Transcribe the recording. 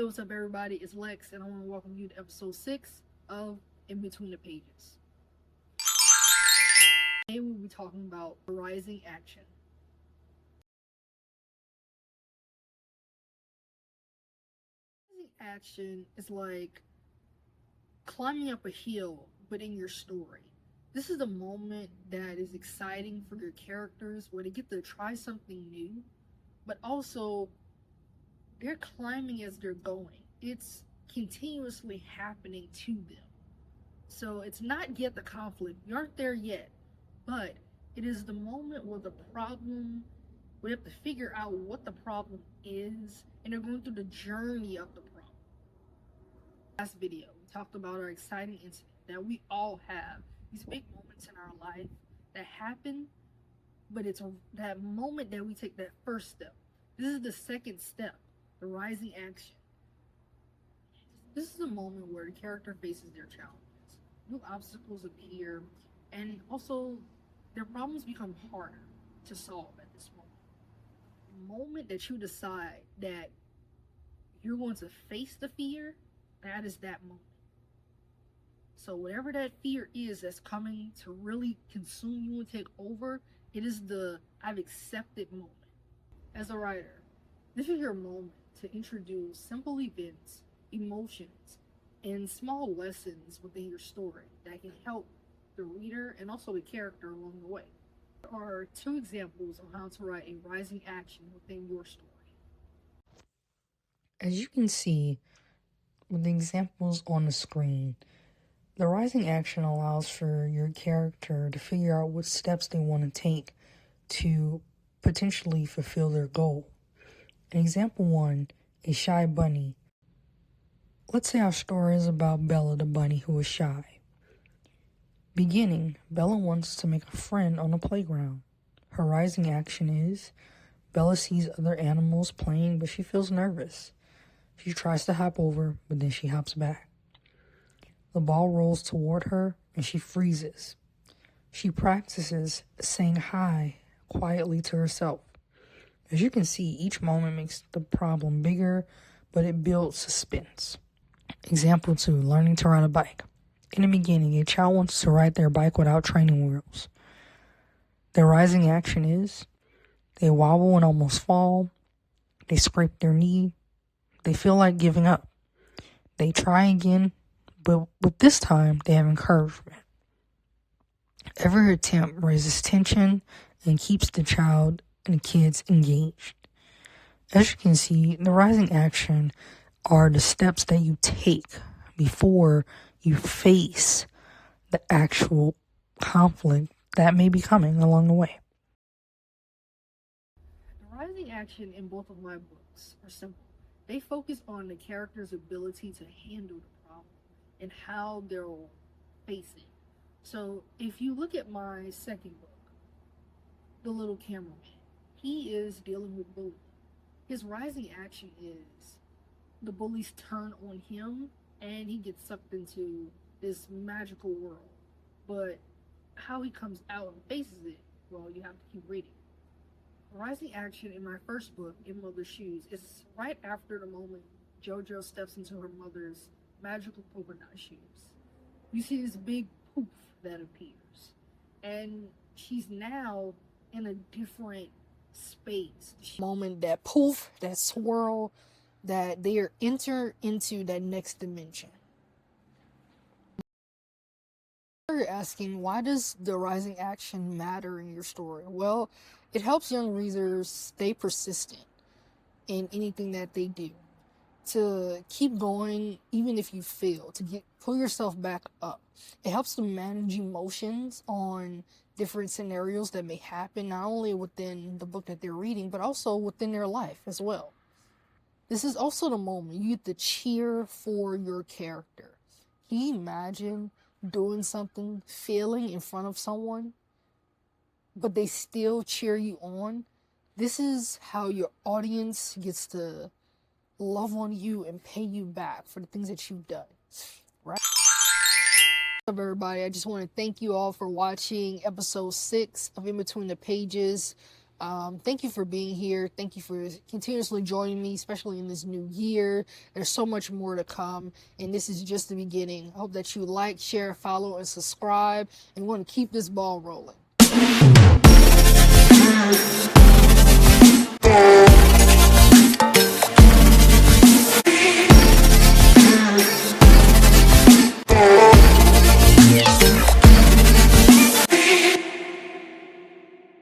what's up everybody, it's Lex and I want to welcome you to episode 6 of In Between the Pages. Today we'll be talking about rising action. Rising action is like climbing up a hill, but in your story. This is the moment that is exciting for your characters where they get to try something new, but also they're climbing as they're going. It's continuously happening to them. So it's not yet the conflict. You aren't there yet, but it is the moment where the problem, we have to figure out what the problem is, and they're going through the journey of the problem. Last video, we talked about our exciting incident that we all have. These big moments in our life that happen, but it's that moment that we take that first step. This is the second step. The rising action. This is a moment where the character faces their challenges. New obstacles appear, and also their problems become harder to solve at this moment. The moment that you decide that you're going to face the fear, that is that moment. So whatever that fear is that's coming to really consume you and take over, it is the I've accepted moment. As a writer, this is your moment to introduce simple events, emotions, and small lessons within your story that can help the reader and also the character along the way. There are 2 examples of how to write a rising action within your story. As you can see with the examples on the screen, the rising action allows for your character to figure out what steps they want to take to potentially fulfill their goal. In example 1, a shy bunny. Let's say our story is about Bella the bunny who is shy. Beginning, Bella wants to make a friend on the playground. Her rising action is, Bella sees other animals playing, but she feels nervous. She tries to hop over, but then she hops back. The ball rolls toward her, and she freezes. She practices saying hi quietly to herself. As you can see, each moment makes the problem bigger, but it builds suspense. Example 2, learning to ride a bike. In the beginning, a child wants to ride their bike without training wheels. Their rising action is, they wobble and almost fall, they scrape their knee, they feel like giving up. They try again, but with this time, they have encouragement. Every attempt raises tension and keeps the child and the kids engaged. As you can see, the rising action are the steps that you take before you face the actual conflict that may be coming along the way. The rising action in both of my books are simple. They focus on the character's ability to handle the problem and how they'll face it. So if you look at my second book, The Little Cameraman, he is dealing with bullying. His rising action is the bullies turn on him and he gets sucked into this magical world. But how he comes out and faces it, well, you have to keep reading. The rising action in my first book, In Mother's Shoes, is right after the moment JoJo steps into her mother's magical polka dot shoes. You see this big poof that appears, and she's now in a different space. Moment, that poof, that swirl, that they are enter into that next dimension. You're asking, why does the rising action matter in your story? Well, it helps young readers stay persistent in anything that they do, to keep going even if you fail, to pull yourself back up. It helps them manage emotions on different scenarios that may happen, not only within the book that they're reading, but also within their life as well. This is also the moment you get to cheer for your character. Can you imagine doing something, failing in front of someone, but they still cheer you on? This is how your audience gets to love on you and pay you back for the things that you've done, right? What's up, everybody? I just want to thank you all for watching episode 6 of In Between the Pages. Thank you for being here. Thank you for continuously joining me, especially in this new year. There's so much more to come, and this is just the beginning. I hope that you like, share, follow, and subscribe, and want to keep this ball rolling.